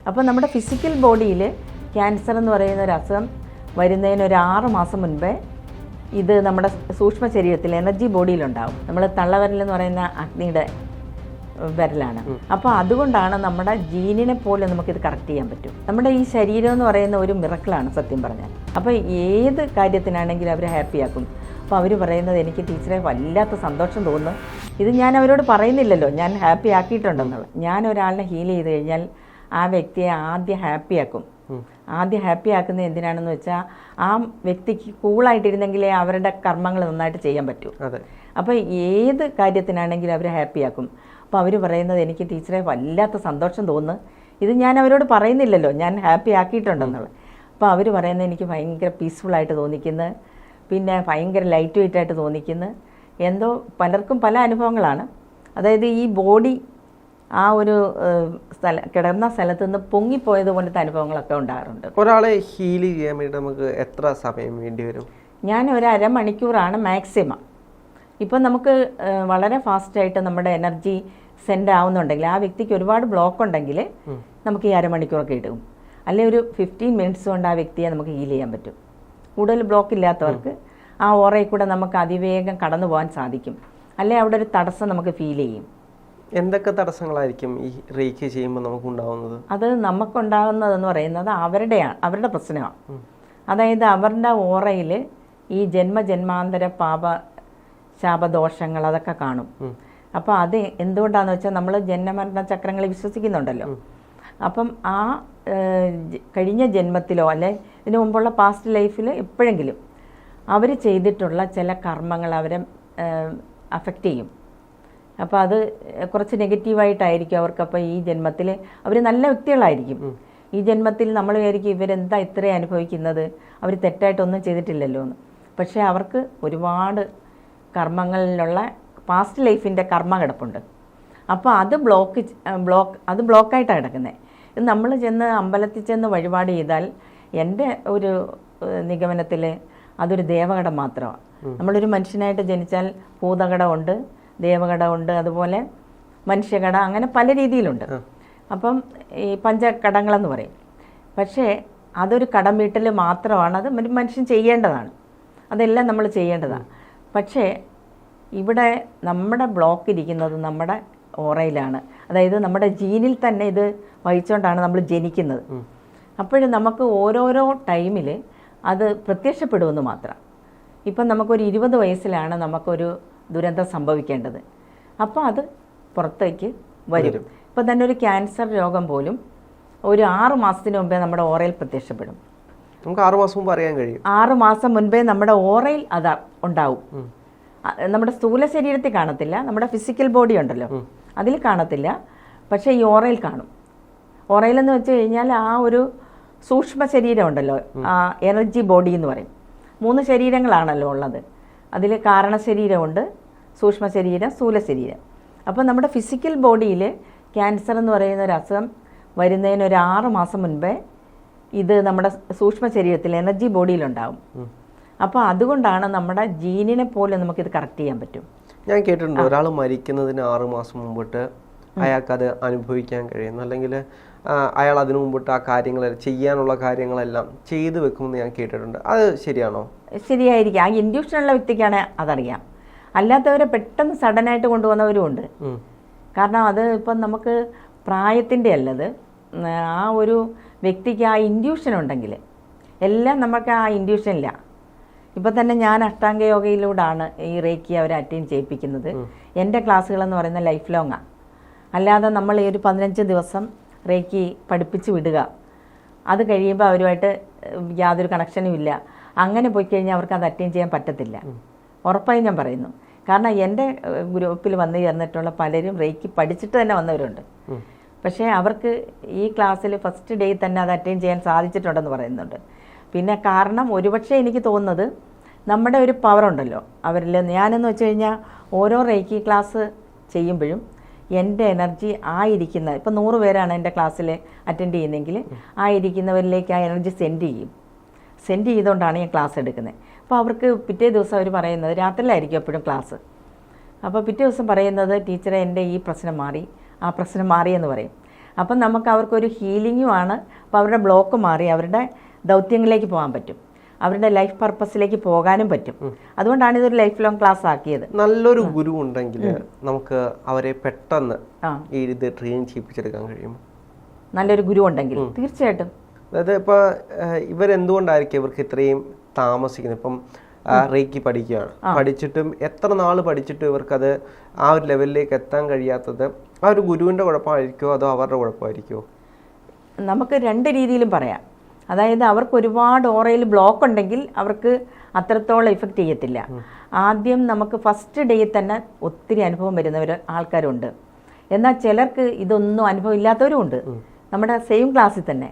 അപ്പോൾ നമ്മുടെ ഫിസിക്കൽ ബോഡിയിൽ ക്യാൻസർ എന്ന് പറയുന്ന ഒരു അസുഖം വരുന്നതിന് ഒരു 6 മാസം മുൻപേ ഇത് നമ്മുടെ സൂക്ഷ്മ ശരീരത്തിൽ എനർജി ബോഡിയിലുണ്ടാവും. നമ്മൾ തള്ളവിരലെന്ന് പറയുന്ന അഗ്നിയുടെ വിരലാണ്. അപ്പോൾ അതുകൊണ്ടാണ് നമ്മുടെ ജീനിനെ പോലെ നമുക്കിത് കറക്റ്റ് ചെയ്യാൻ പറ്റും. നമ്മുടെ ഈ ശരീരം എന്ന് പറയുന്ന ഒരു മിറക്കിളാണ് സത്യം പറഞ്ഞാൽ. അപ്പോൾ ഏത് കാര്യത്തിനാണെങ്കിലും അവർ ഹാപ്പിയാക്കും. അപ്പോൾ അവർ പറയുന്നത് എനിക്ക് ടീച്ചറെ വല്ലാത്ത സന്തോഷം തോന്നുന്നു. ഇത് ഞാൻ അവരോട് പറയുന്നില്ലല്ലോ ഞാൻ ഹാപ്പി ആക്കിയിട്ടുണ്ടെന്നുള്ളത്. ഞാൻ ഒരാളിനെ ഹീൽ ചെയ്ത് കഴിഞ്ഞാൽ ആ വ്യക്തിയെ ആദ്യം ഹാപ്പിയാക്കും. ആദ്യം ഹാപ്പി ആക്കുന്നത് എന്തിനാണെന്ന് വെച്ചാൽ ആ വ്യക്തിക്ക് കൂളായിട്ടിരുന്നെങ്കിലേ അവരുടെ കർമ്മങ്ങൾ നന്നായിട്ട് ചെയ്യാൻ പറ്റൂ. അപ്പോൾ ഏത് കാര്യത്തിനാണെങ്കിലും അവർ ഹാപ്പിയാക്കും. അപ്പോൾ അവർ പറയുന്നത് എനിക്ക് ടീച്ചറെ വല്ലാത്ത സന്തോഷം തോന്നുന്നു. ഇത് ഞാൻ അവരോട് പറയുന്നില്ലല്ലോ ഞാൻ ഹാപ്പി ആക്കിയിട്ടുണ്ടെന്നുള്ളത്. അപ്പോൾ അവർ പറയുന്നത് എനിക്ക് ഭയങ്കര പീസ്ഫുള്ളായിട്ട് തോന്നിക്കുന്നു, പിന്നെ ഭയങ്കര ലൈറ്റ് വെയിറ്റ് ആയിട്ട് തോന്നിക്കുന്നു. എന്തോ പലർക്കും പല അനുഭവങ്ങളാണ്. അതായത് ഈ ബോഡി ആ ഒരു കിടന്ന സ്ഥലത്ത് നിന്ന് പൊങ്ങിപ്പോയതുപോലത്തെ അനുഭവങ്ങളൊക്കെ ഉണ്ടാകാറുണ്ട്. ഒരാളെ ഹീൽ ചെയ്യാൻ വേണ്ടി നമുക്ക് എത്ര സമയം വേണ്ടി വരും? ഞാൻ ഒരു അരമണിക്കൂറാണ് മാക്സിമം. ഇപ്പം നമുക്ക് വളരെ ഫാസ്റ്റായിട്ട് നമ്മുടെ എനർജി സെൻഡ് ആവുന്നുണ്ടെങ്കിൽ ആ വ്യക്തിക്ക് ഒരുപാട് ബ്ലോക്ക് ഉണ്ടെങ്കിൽ നമുക്ക് ഈ അരമണിക്കൂറൊക്കെ ഇടും. അല്ലെങ്കിൽ ഒരു 15 മിനിറ്റ്സ് കൊണ്ട് ആ വ്യക്തിയെ നമുക്ക് ഹീൽ ചെയ്യാൻ പറ്റും. കൂടുതൽ ബ്ലോക്ക് ഇല്ലാത്തവർക്ക് ആ ഓറയിൽ കൂടെ നമുക്ക് അതിവേഗം കടന്നു പോകാൻ സാധിക്കും. അല്ലെങ്കിൽ അവിടെ ഒരു തടസ്സം നമുക്ക് ഫീൽ ചെയ്യും. എന്തൊക്കെ തടസ്സങ്ങളായിരിക്കും ഈ റേക്കി ചെയ്യുമ്പോൾ നമുക്കുണ്ടാവുന്നത്? അത് നമുക്കുണ്ടാകുന്നതെന്ന് പറയുന്നത് അവരുടെ പ്രശ്നമാണ്. അതായത് അവരുടെ ഓറയിൽ ഈ ജന്മജന്മാന്തര ശാപദോഷങ്ങൾ അതൊക്കെ കാണും. അപ്പോൾ അത് എന്തുകൊണ്ടാണെന്ന് വെച്ചാൽ നമ്മൾ ജന്മമരണ ചക്രങ്ങളിൽ വിശ്വസിക്കുന്നുണ്ടല്ലോ. അപ്പം ആ കഴിഞ്ഞ ജന്മത്തിലോ അല്ലെ ഇതിനു മുമ്പുള്ള പാസ്റ്റ് ലൈഫിൽ എപ്പോഴെങ്കിലും അവർ ചെയ്തിട്ടുള്ള ചില കർമ്മങ്ങൾ അവരെ അഫക്റ്റ് ചെയ്യും. അപ്പോൾ അത് കുറച്ച് നെഗറ്റീവായിട്ടായിരിക്കും അവർക്ക്. അപ്പോൾ ഈ ജന്മത്തിൽ അവർ നല്ല വ്യക്തികളായിരിക്കും. ഈ ജന്മത്തിൽ നമ്മൾ വിചാരിക്കും ഇവരെന്താ ഇത്രയും അനുഭവിക്കുന്നത്, അവർ തെറ്റായിട്ടൊന്നും ചെയ്തിട്ടില്ലല്ലോ എന്ന്. പക്ഷേ അവർക്ക് ഒരുപാട് കർമ്മങ്ങളിലുള്ള പാസ്റ്റ് ലൈഫിൻ്റെ കർമ്മ കിടപ്പുണ്ട്. അപ്പോൾ അത് ബ്ലോക്കായിട്ടാണ് കിടക്കുന്നത്. ഇത് നമ്മൾ ചെന്ന് അമ്പലത്തിൽ ചെന്ന് വഴിപാട് ചെയ്താൽ എൻ്റെ ഒരു നിഗമനത്തിൽ അതൊരു ദേവകടം മാത്രമാണ്. നമ്മളൊരു മനുഷ്യനായിട്ട് ജനിച്ചാൽ ഭൂതകടമുണ്ട്, ദേവകടമുണ്ട്, അതുപോലെ മനുഷ്യകട, അങ്ങനെ പല രീതിയിലുണ്ട്. അപ്പം ഈ പഞ്ചകടങ്ങളെന്ന് പറയും. പക്ഷേ അതൊരു കടം വീട്ടിൽ മാത്രമാണ്. അത് ഒരു മനുഷ്യൻ ചെയ്യേണ്ടതാണ്, അതെല്ലാം നമ്മൾ ചെയ്യേണ്ടതാണ്. പക്ഷേ ഇവിടെ നമ്മുടെ ബ്ലോക്ക് ഇരിക്കുന്നത് നമ്മുടെ ഓറയിലാണ്. അതായത് നമ്മുടെ ജീനിൽ തന്നെ ഇത് വഹിച്ചുകൊണ്ടാണ് നമ്മൾ ജനിക്കുന്നത്. അപ്പോഴും നമുക്ക് ഓരോരോ ടൈമിൽ അത് പ്രത്യക്ഷപ്പെടുമെന്ന് മാത്രം. ഇപ്പം നമുക്കൊരു 20 വയസ്സിലാണ് നമുക്കൊരു ദുരന്തം സംഭവിക്കേണ്ടത്. അപ്പോൾ അത് പുറത്തേക്ക് വരും. ഇപ്പം തന്നെ ഒരു ക്യാൻസർ രോഗം പോലും ഒരു 6 മാസത്തിന് മുമ്പേ നമ്മുടെ ഓറയിൽ പ്രത്യക്ഷപ്പെടും. നമുക്ക് 6 മാസം മുമ്പ് അറിയാൻ കഴിയും. 6 മാസം മുൻപേ നമ്മുടെ ഓറയിൽ അത് ഉണ്ടാവും. നമ്മുടെ സ്ഥൂല ശരീരത്തിൽ കാണത്തില്ല, നമ്മുടെ ഫിസിക്കൽ ബോഡി ഉണ്ടല്ലോ അതിൽ കാണത്തില്ല. പക്ഷേ ഈ ഓറയിൽ കാണും. ഓറയിലെന്ന് വെച്ച് കഴിഞ്ഞാൽ ആ ഒരു സൂക്ഷ്മ ശരീരം ഉണ്ടല്ലോ, ആ എനർജി ബോഡി എന്ന് പറയും. 3 ശരീരങ്ങളാണല്ലോ ഉള്ളത്. അതിൽ കാരണ ശരീരമുണ്ട്, സൂക്ഷ്മ ശരീരം, സ്ഥൂല ശരീരം. അപ്പോൾ നമ്മുടെ ഫിസിക്കൽ ബോഡിയിൽ ക്യാൻസർ എന്ന് പറയുന്ന ഒരു അസുഖം വരുന്നതിന് ഒരു 6 മാസം മുൻപേ ഇത് നമ്മുടെ സൂക്ഷ്മ ശരീരത്തിൽ എനർജി ബോഡിയിലുണ്ടാവും. അപ്പോൾ അതുകൊണ്ടാണ് നമ്മുടെ ജീനിനെ പോലെ നമുക്കിത് കറക്റ്റ് ചെയ്യാൻ പറ്റും. ഞാൻ കേട്ടിട്ടുണ്ട് ഒരാൾ മരിക്കുന്നതിന് 6 മാസം മുമ്പിട്ട് അയാൾക്കത് അനുഭവിക്കാൻ കഴിയുന്നു, അല്ലെങ്കിൽ അയാൾ അതിനു മുമ്പിട്ട് ആ കാര്യങ്ങൾ ചെയ്യാനുള്ള കാര്യങ്ങളെല്ലാം ചെയ്തു വെക്കുമെന്ന് ഞാൻ കേട്ടിട്ടുണ്ട്. അത് ശരിയാണോ? ശരിയായിരിക്കും. ആ ഇൻഡ്യൂഷനുള്ള വ്യക്തിക്കാണ് അതറിയാം. അല്ലാത്തവരെ പെട്ടെന്ന് സഡനായിട്ട് കൊണ്ടുവന്നവരും ഉണ്ട്. കാരണം അത് ഇപ്പം നമുക്ക് പ്രായത്തിൻ്റെ അല്ലത്, ആ ഒരു വ്യക്തിക്ക് ആ ഇൻഡ്യൂഷൻ ഉണ്ടെങ്കിൽ എല്ലാം നമുക്ക് ആ ഇൻഡ്യൂഷനില്ല. ഇപ്പം തന്നെ ഞാൻ അഷ്ടാംഗ യോഗയിലൂടെയാണ് ഈ റേക്കി അവരെ അറ്റൻഡ് ചെയ്യിപ്പിക്കുന്നത്. എൻ്റെ ക്ലാസ്സുകളെന്ന് പറയുന്നത് ലൈഫ് ലോങ്ങാണ്. അല്ലാതെ നമ്മൾ ഈ ഒരു 15 ദിവസം റേക്കി പഠിപ്പിച്ച് വിടുക, അത് കഴിയുമ്പോൾ അവരുമായിട്ട് യാതൊരു കണക്ഷനും ഇല്ല. അങ്ങനെ പോയി കഴിഞ്ഞാൽ അവർക്ക് അത് അറ്റൻഡ് ചെയ്യാൻ പറ്റത്തില്ല, ഉറപ്പായും ഞാൻ പറയുന്നു. കാരണം എൻ്റെ ഗ്രൂപ്പിൽ വന്ന് ചേർന്നിട്ടുള്ള പലരും റേക്കി പഠിച്ചിട്ട് തന്നെ വന്നവരുണ്ട്. പക്ഷേ അവർക്ക് ഈ ക്ലാസ്സിൽ ഫസ്റ്റ് ഡേ തന്നെ അത് അറ്റൻഡ് ചെയ്യാൻ സാധിച്ചിട്ടുണ്ടെന്ന് പറയുന്നുണ്ട്. പിന്നെ കാരണം ഒരുപക്ഷെ എനിക്ക് തോന്നുന്നത് നമ്മുടെ ഒരു പവർ ഉണ്ടല്ലോ അവരിൽ. ഞാനെന്ന് വെച്ച് കഴിഞ്ഞാൽ ഓരോ റേക്കി ക്ലാസ് ചെയ്യുമ്പോഴും എൻ്റെ എനർജി ആയിരിക്കുന്ന, ഇപ്പം 100 പേരാണ് എൻ്റെ ക്ലാസ്സിൽ അറ്റൻഡ് ചെയ്യുന്നതെങ്കിൽ ആ ഇരിക്കുന്നവരിലേക്ക് ആ എനർജി സെൻഡ് ചെയ്തുകൊണ്ടാണ് ഞാൻ ക്ലാസ് എടുക്കുന്നത്. അപ്പോൾ അവർക്ക് പിറ്റേ ദിവസം അവർ പറയുന്നത്, രാത്രിയിലായിരിക്കും എപ്പോഴും ക്ലാസ്, അപ്പോൾ പിറ്റേ ദിവസം പറയുന്നത് ടീച്ചറെ എൻ്റെ ഈ പ്രശ്നം മാറി, ആ പ്രശ്നം മാറിയെന്ന് പറയും. അപ്പം നമുക്ക് അവർക്കൊരു ഹീലിങ്ങുമാണ്. അപ്പോൾ അവരുടെ ബ്ലോക്ക് മാറി അവരുടെ ദൗത്യങ്ങളിലേക്ക് പോകാൻ പറ്റും, അവരുടെ ലൈഫ് പർപ്പസിലേക്ക് പോകാനും പറ്റും. അതുകൊണ്ടാണ് ഇതൊരു ലൈഫ് ലോങ് ക്ലാസ് ആക്കിയത്. നല്ലൊരു ഗുരു ഉണ്ടെങ്കിൽ നമുക്ക് അവരെ പെട്ടെന്ന് ഇത് ട്രെയിൻ ചെയ്യിപ്പിച്ചെടുക്കാൻ കഴിയും. നല്ലൊരു ഗുരു ഉണ്ടെങ്കിൽ തീർച്ചയായിട്ടും. അതായത് ഇപ്പോൾ ഇവരെന്തുകൊണ്ടായിരിക്കും ഇവർക്ക് ഇത്രയും താമസിക്കുന്നത്? ഇപ്പം റേക്കി പഠിക്കുകയാണ്, പഠിച്ചിട്ടും എത്ര നാൾ പഠിച്ചിട്ടും ഇവർക്കത് ആ ഒരു ലെവലിലേക്ക് എത്താൻ കഴിയാത്തത് ആ ഒരു ഗുരുവിൻ്റെ കുഴപ്പമായിരിക്കുമോ അതോ അവരുടെ കുഴപ്പമായിരിക്കുമോ? നമുക്ക് രണ്ട് രീതിയിലും പറയാം. അതായത് അവർക്ക് ഒരുപാട് ഓറയിൽ ബ്ലോക്ക് ഉണ്ടെങ്കിൽ അവർക്ക് അത്രത്തോളം ഇഫക്റ്റ് ചെയ്യത്തില്ല. ആദ്യം നമുക്ക് ഫസ്റ്റ് ഡേയിൽ തന്നെ ഒത്തിരി അനുഭവം വരുന്നവർ ആൾക്കാരുണ്ട്. എന്നാൽ ചിലർക്ക് ഇതൊന്നും അനുഭവം ഇല്ലാത്തവരും ഉണ്ട് നമ്മുടെ സെയിം ക്ലാസ്സിൽ തന്നെ.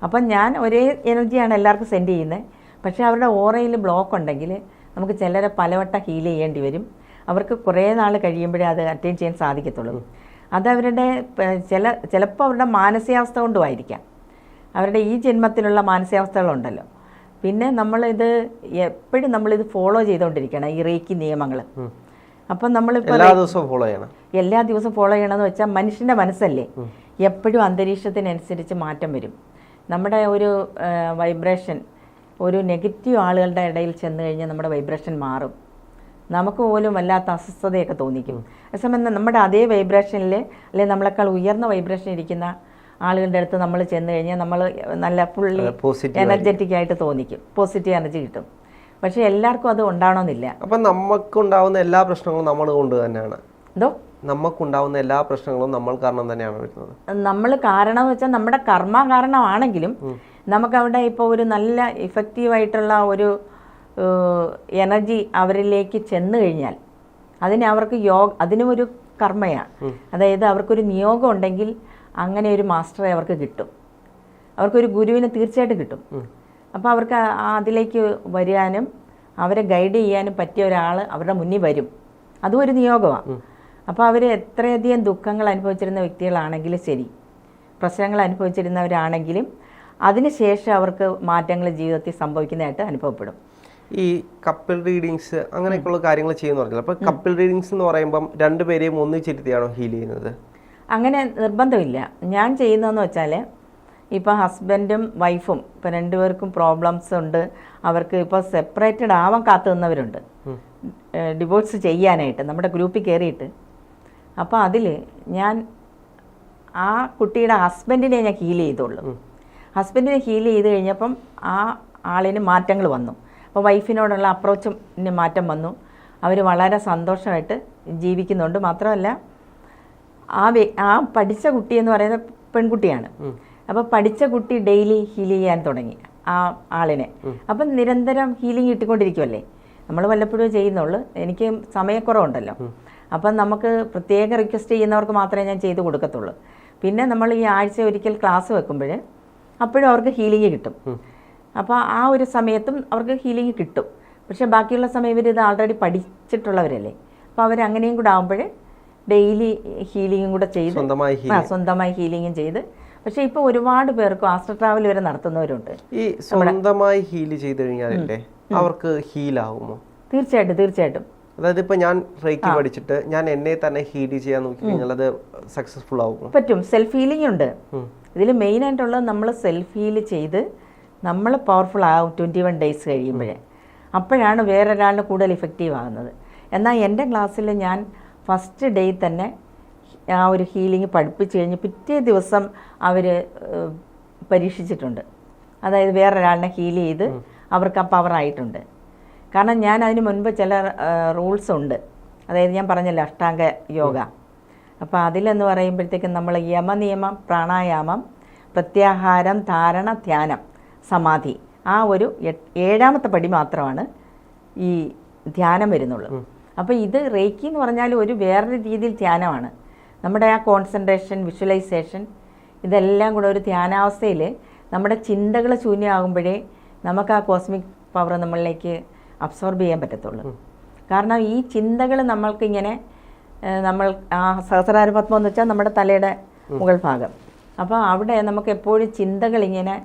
അപ്പം ഞാൻ ഒരേ എനർജിയാണ് എല്ലാവർക്കും സെൻഡ് ചെയ്യുന്നത്. പക്ഷേ അവരുടെ ഓറയിൽ ബ്ലോക്ക് ഉണ്ടെങ്കിൽ നമുക്ക് ചിലരെ പലവട്ടം ഹീൽ ചെയ്യേണ്ടി വരും. അവർക്ക് കുറേ നാൾ കഴിയുമ്പോഴേ അത് അറ്റൈൻ ചെയ്യാൻ സാധിക്കത്തുള്ളൂ. അതവരുടെ ചിലപ്പോൾ അവരുടെ മാനസികാവസ്ഥ കൊണ്ടുമായിരിക്കാം, അവരുടെ ഈ ജന്മത്തിലുള്ള മാനസികാവസ്ഥകളുണ്ടല്ലോ. പിന്നെ നമ്മളിത് എപ്പോഴും നമ്മളിത് ഫോളോ ചെയ്തുകൊണ്ടിരിക്കണം, ഈ റേക്കി നിയമങ്ങൾ. അപ്പം നമ്മളിപ്പോൾ എല്ലാ ദിവസവും ഫോളോ ചെയ്യണമെന്ന് വെച്ചാൽ മനുഷ്യൻ്റെ മനസ്സല്ലേ, എപ്പോഴും അന്തരീക്ഷത്തിനനുസരിച്ച് മാറ്റം വരും. നമ്മുടെ ഒരു വൈബ്രേഷൻ ഒരു നെഗറ്റീവ് ആളുകളുടെ ഇടയിൽ ചെന്ന് കഴിഞ്ഞാൽ നമ്മുടെ വൈബ്രേഷൻ മാറും. നമുക്ക് പോലും വല്ലാത്ത അസ്വസ്ഥതയൊക്കെ തോന്നിക്കും. അതേസമയം നമ്മുടെ അതേ വൈബ്രേഷനിൽ അല്ലെങ്കിൽ നമ്മളെക്കാൾ ഉയർന്ന വൈബ്രേഷൻ ഇരിക്കുന്ന ആളുകളുടെ അടുത്ത് നമ്മൾ ചെന്ന് കഴിഞ്ഞാൽ നമ്മൾ നല്ല ഫുള്ളി എനർജറ്റിക് ആയിട്ട് തോന്നിക്കും, പോസിറ്റീവ് എനർജി കിട്ടും. പക്ഷേ എല്ലാവർക്കും അത് ഉണ്ടാവണമെന്നില്ല. അപ്പം നമുക്കുണ്ടാവുന്ന എല്ലാ പ്രശ്നങ്ങളും നമ്മൾ കൊണ്ട് തന്നെയാണ്. നമുക്കുണ്ടാവുന്ന എല്ലാ പ്രശ്നങ്ങളും നമ്മൾ കാരണം തന്നെയാണ് വരുന്നത്. നമ്മൾ കാരണം എന്ന് വെച്ചാൽ നമ്മുടെ കർമ്മ കാരണമാണെങ്കിലും നമുക്കവിടെ ഇപ്പോൾ ഒരു നല്ല ഇഫക്റ്റീവായിട്ടുള്ള ഒരു എനർജി അവരിലേക്ക് ചെന്ന് കഴിഞ്ഞാൽ അവർക്ക് അതിനും ഒരു കർമ്മയാണ്. അതായത് അവർക്കൊരു നിയോഗം ഉണ്ടെങ്കിൽ അങ്ങനെ ഒരു മാസ്റ്ററെ അവർക്ക് കിട്ടും, അവർക്കൊരു ഗുരുവിനെ തീർച്ചയായിട്ടും കിട്ടും. അപ്പോൾ അവർക്ക് അതിലേക്ക് വരാനും അവരെ ഗൈഡ് ചെയ്യാനും പറ്റിയ ഒരാൾ അവരുടെ മുന്നിൽ വരും. അതും ഒരു നിയോഗമാണ്. അപ്പോൾ അവർ എത്രയധികം ദുഃഖങ്ങൾ അനുഭവിച്ചിരുന്ന വ്യക്തികളാണെങ്കിലും ശരി, പ്രശ്നങ്ങൾ അനുഭവിച്ചിരുന്നവരാണെങ്കിലും അതിനുശേഷം അവർക്ക് മാറ്റങ്ങൾ ജീവിതത്തിൽ സംഭവിക്കുന്നതായിട്ട് അനുഭവപ്പെടും. ഈ കപ്പിൾ റീഡിങ്സ് അങ്ങനെയൊക്കെയുള്ള കാര്യങ്ങൾ ചെയ്യുന്ന പറഞ്ഞാൽ, അപ്പോൾ കപ്പിൾ റീഡിങ്സ് എന്ന് പറയുമ്പം രണ്ടുപേരെയും ഒന്നിച്ചിരുത്തിയാണോ ഹീൽ ചെയ്യുന്നത്? അങ്ങനെ നിർബന്ധമില്ല. ഞാൻ ചെയ്യുന്നതെന്ന് വെച്ചാൽ ഇപ്പോൾ ഹസ്ബൻഡും വൈഫും ഇപ്പോൾ രണ്ടുപേർക്കും പ്രോബ്ലംസ് ഉണ്ട്, അവർക്ക് ഇപ്പോൾ സെപ്പറേറ്റഡ് ആവാൻ കാത്തു നിന്നവരുണ്ട് ഡിവോഴ്സ് ചെയ്യാനായിട്ട് നമ്മുടെ ഗ്രൂപ്പിൽ കയറിയിട്ട്. അപ്പോൾ അതിൽ ഞാൻ ആ കുട്ടിയുടെ ഹസ്ബൻഡിനെ ഞാൻ ഹീൽ ചെയ്തോളൂ. ഹസ്ബൻഡിനെ ഹീൽ ചെയ്ത് കഴിഞ്ഞപ്പം ആ ആളിന് മാറ്റങ്ങൾ വന്നു. അപ്പോൾ വൈഫിനോടുള്ള അപ്രോച്ചിന് മാറ്റം വന്നു. അവർ വളരെ സന്തോഷമായിട്ട് ജീവിക്കുന്നുണ്ട്. മാത്രമല്ല ആ പഠിച്ച കുട്ടി എന്ന് പറയുന്നത് പെൺകുട്ടിയാണ്. അപ്പോൾ പഠിച്ച കുട്ടി ഡെയിലി ഹീൽ ചെയ്യാൻ തുടങ്ങി ആ ആളിനെ. അപ്പം നിരന്തരം ഹീലിംഗ് കിട്ടിക്കൊണ്ടിരിക്കുമല്ലേ. നമ്മൾ വല്ലപ്പോഴും ചെയ്യുന്നുള്ളൂ, എനിക്ക് സമയക്കുറവുണ്ടല്ലോ. അപ്പം നമുക്ക് പ്രത്യേക റിക്വസ്റ്റ് ചെയ്യുന്നവർക്ക് മാത്രമേ ഞാൻ ചെയ്ത് കൊടുക്കത്തുള്ളൂ. പിന്നെ നമ്മൾ ഈ ആഴ്ച ഒരിക്കൽ ക്ലാസ് വെക്കുമ്പോൾ അപ്പോഴും അവർക്ക് ഹീലിംഗ് കിട്ടും. അപ്പോൾ ആ ഒരു സമയത്തും അവർക്ക് ഹീലിംഗ് കിട്ടും. പക്ഷേ ബാക്കിയുള്ള സമയം ഇവർ ഇത് ആൾറെഡി പഠിച്ചിട്ടുള്ളവരല്ലേ. അപ്പോൾ അവരങ്ങനെയും കൂടെ ആകുമ്പോൾ ഡെയിലി ഹീലിംഗും കൂടെ ചെയ്ത് സ്വന്തമായി ഹീലിംഗും ചെയ്ത്. പക്ഷേ ഇപ്പോൾ ഒരുപാട് പേർക്ക് ആസ്ട്രൽ ട്രാവൽ വരെ നടത്തുന്നവരുണ്ട്. ഈ സ്വന്തമായി ഹീൽ ചെയ്ത് കഴിഞ്ഞാലല്ലേ അവർക്ക് ഹീലാവുമോ? തീർച്ചയായിട്ടും. അതായത് ഇപ്പൊ ഞാൻ റേക്കി പഠിച്ചിട്ട് ഞാൻ എന്നെ തന്നെ ഹീൽ ചെയ്യാൻ നോക്കി കഴിഞ്ഞാൽ അത് സക്സസ്ഫുൾ ആവും? പറ്റും. സെൽഫ് ഹീലിംഗ് ഉണ്ട് ഇതിൽ. മെയിൻ ആയിട്ടുള്ളത് നമ്മൾ സെൽഫ് ഹീൽ ചെയ്ത് നമ്മൾ പവർഫുൾ ആവും 21 ഡേയ്സ് കഴിയുമ്പോഴേ. അപ്പോഴാണ് വേറൊരാളിന് കൂടുതൽ ഇഫക്റ്റീവ് ആകുന്നത്. എന്നാൽ എൻ്റെ ക്ലാസ്സിൽ ഞാൻ ഫസ്റ്റ് ഡേ തന്നെ ആ ഒരു ഹീലിംഗ് പഠിപ്പിച്ച് കഴിഞ്ഞ് പിറ്റേ ദിവസം അവർ പരീക്ഷിച്ചിട്ടുണ്ട്. അതായത് വേറൊരാളിനെ ഹീൽ ചെയ്ത് അവർക്ക് ആ പവറായിട്ടുണ്ട്. കാരണം ഞാൻ അതിന് മുൻപ് ചില റൂൾസ് ഉണ്ട്. അതായത് ഞാൻ പറഞ്ഞല്ലോ അഷ്ടാംഗ യോഗ. അപ്പോൾ അതിലെന്ന് പറയുമ്പോഴത്തേക്കും നമ്മൾ യമനിയമം, പ്രാണായാമം, പ്രത്യാഹാരം, ധാരണ, ധ്യാനം, സമാധി, ആ ഒരു 7ാമത്തെ പടി മാത്രമാണ് ഈ ധ്യാനം വരുന്നുള്ളൂ. അപ്പോൾ ഇത് റേക്കി എന്ന് പറഞ്ഞാൽ ഒരു വേറൊരു രീതിയിൽ ധ്യാനമാണ്. നമ്മുടെ ആ കോൺസെൻട്രേഷൻ, വിഷ്വലൈസേഷൻ, ഇതെല്ലാം കൂടെ ഒരു ധ്യാനാവസ്ഥയിൽ നമ്മുടെ ചിന്തകൾ ശൂന്യമാകുമ്പോഴേ നമുക്ക് ആ കോസ്മിക് പവർ നമ്മളിലേക്ക് അബ്സോർബ് ചെയ്യാൻ പറ്റത്തുള്ളൂ. കാരണം ഈ ചിന്തകൾ നമ്മൾക്കിങ്ങനെ നമ്മൾ ആ സഹസ്രാര പത്മം എന്ന് വെച്ചാൽ നമ്മുടെ തലയുടെ മുകൾ ഭാഗം. അപ്പോൾ അവിടെ നമുക്ക് എപ്പോഴും ചിന്തകളിങ്ങനെ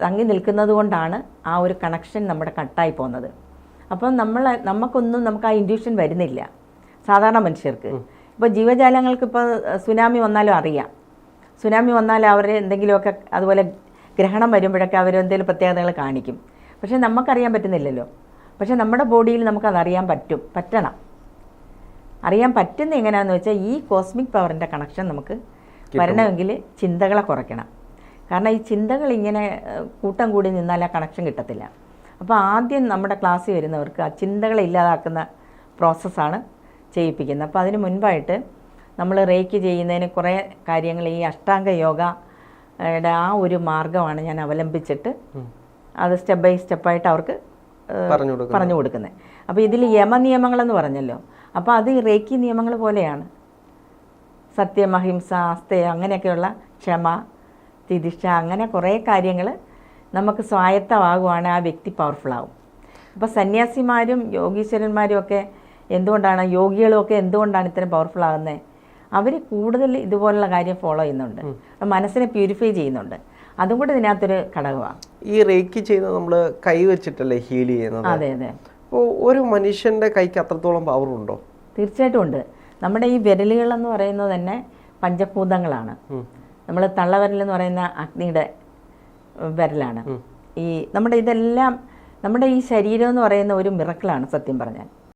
തങ്ങി നിൽക്കുന്നത് കൊണ്ടാണ് ആ ഒരു കണക്ഷൻ നമ്മുടെ കട്ടായി പോകുന്നത്. അപ്പം നമുക്ക് ആ ഇൻഡ്യൂഷൻ വരുന്നില്ല സാധാരണ മനുഷ്യർക്ക്. ഇപ്പോൾ ജീവജാലങ്ങൾക്ക് ഇപ്പോൾ സുനാമി വന്നാലും അറിയാം. സുനാമി വന്നാൽ അവർ എന്തെങ്കിലുമൊക്കെ അതുപോലെ ഗ്രഹണം വരുമ്പോഴൊക്കെ അവർ എന്തെങ്കിലും പ്രത്യേകതകൾ കാണിക്കും. പക്ഷേ നമുക്കറിയാൻ പറ്റുന്നില്ലല്ലോ. പക്ഷേ നമ്മുടെ ബോഡിയിൽ നമുക്കതറിയാൻ പറ്റണം. അറിയാൻ പറ്റുന്ന എങ്ങനെയാണെന്ന് വെച്ചാൽ ഈ കോസ്മിക് പവറിൻ്റെ കണക്ഷൻ നമുക്ക് വരണമെങ്കിൽ ചിന്തകളെ കുറയ്ക്കണം. കാരണം ഈ ചിന്തകൾ ഇങ്ങനെ കൂട്ടം കൂടി നിന്നാൽ ആ കണക്ഷൻ കിട്ടത്തില്ല. അപ്പോൾ ആദ്യം നമ്മുടെ ക്ലാസ്സിൽ വരുന്നവർക്ക് ആ ചിന്തകളെ ഇല്ലാതാക്കുന്ന പ്രോസസ്സാണ് ചെയ്യിപ്പിക്കുന്നത്. അപ്പോൾ അതിന് മുൻപായിട്ട് നമ്മൾ റേക്ക് ചെയ്യുന്നതിന് കുറേ കാര്യങ്ങൾ ഈ അഷ്ടാംഗ യോഗയുടെ ആ ഒരു മാർഗ്ഗമാണ് ഞാൻ അവലംബിച്ചിട്ട് അത് സ്റ്റെപ്പ് ബൈ സ്റ്റെപ്പായിട്ട് അവർക്ക് പറഞ്ഞു കൊടുക്കുന്നത്. അപ്പോൾ ഇതിൽ യമനിയമങ്ങളെന്ന് പറഞ്ഞല്ലോ, അപ്പോൾ അത് ഈ റേക്കി നിയമങ്ങൾ പോലെയാണ്. സത്യം, അഹിംസ, അസ്തേയം, അങ്ങനെയൊക്കെയുള്ള ക്ഷമ, തിദിക്ഷ, അങ്ങനെ കുറേ കാര്യങ്ങൾ നമുക്ക് സ്വായത്തമാകുവാണ് ആ വ്യക്തി പവർഫുള്ളാവും. അപ്പോൾ സന്യാസിമാരും യോഗീശ്വരന്മാരും ഒക്കെ എന്തുകൊണ്ടാണ്, യോഗികളുമൊക്കെ എന്തുകൊണ്ടാണ് ഇത്രയും പവർഫുള്ളാകുന്നത്? അവർ കൂടുതൽ ഇതുപോലുള്ള കാര്യം ഫോളോ ചെയ്യുന്നുണ്ട്, മനസ്സിനെ പ്യൂരിഫൈ ചെയ്യുന്നുണ്ട്. അതും കൂടെ ഇതിനകത്തൊരു ഘടകമാണ്. ഈ റേക്കി ചെയ്യുന്നത് നമ്മൾ കൈ വെച്ചിട്ടല്ലേ ഹീൽ ചെയ്യുന്നത്? അതെ അതെ. അപ്പോൾ ഒരു മനുഷ്യൻ്റെ കൈക്ക് അത്രത്തോളം പവർ ഉണ്ടോ? തീർച്ചയായിട്ടും ഉണ്ട്. നമ്മുടെ ഈ വിരലുകളെന്ന് പറയുന്നത് തന്നെ പഞ്ചഭൂതങ്ങളാണ്. നമ്മൾ തള്ളവിരലെന്ന് പറയുന്ന അഗ്നിയുടെ വിരലാണ്. ഈ നമ്മുടെ ഇതെല്ലാം, നമ്മുടെ ഈ ശരീരം എന്ന് പറയുന്ന ഒരു മിറക്കിളാണ് സത്യം പറഞ്ഞാൽ.